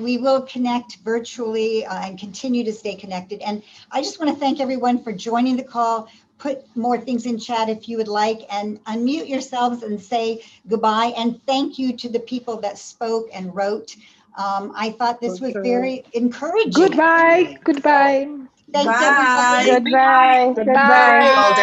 [SPEAKER 2] we will connect virtually and continue to stay connected. And I just want to thank everyone for joining the call. Put more things in chat if you would like, and unmute yourselves and say goodbye. And thank you to the people that spoke and wrote. I thought this was very encouraging.
[SPEAKER 12] Goodbye. Goodbye.
[SPEAKER 2] Thanks,
[SPEAKER 8] Bye.
[SPEAKER 2] everybody.
[SPEAKER 12] Goodbye. Goodbye.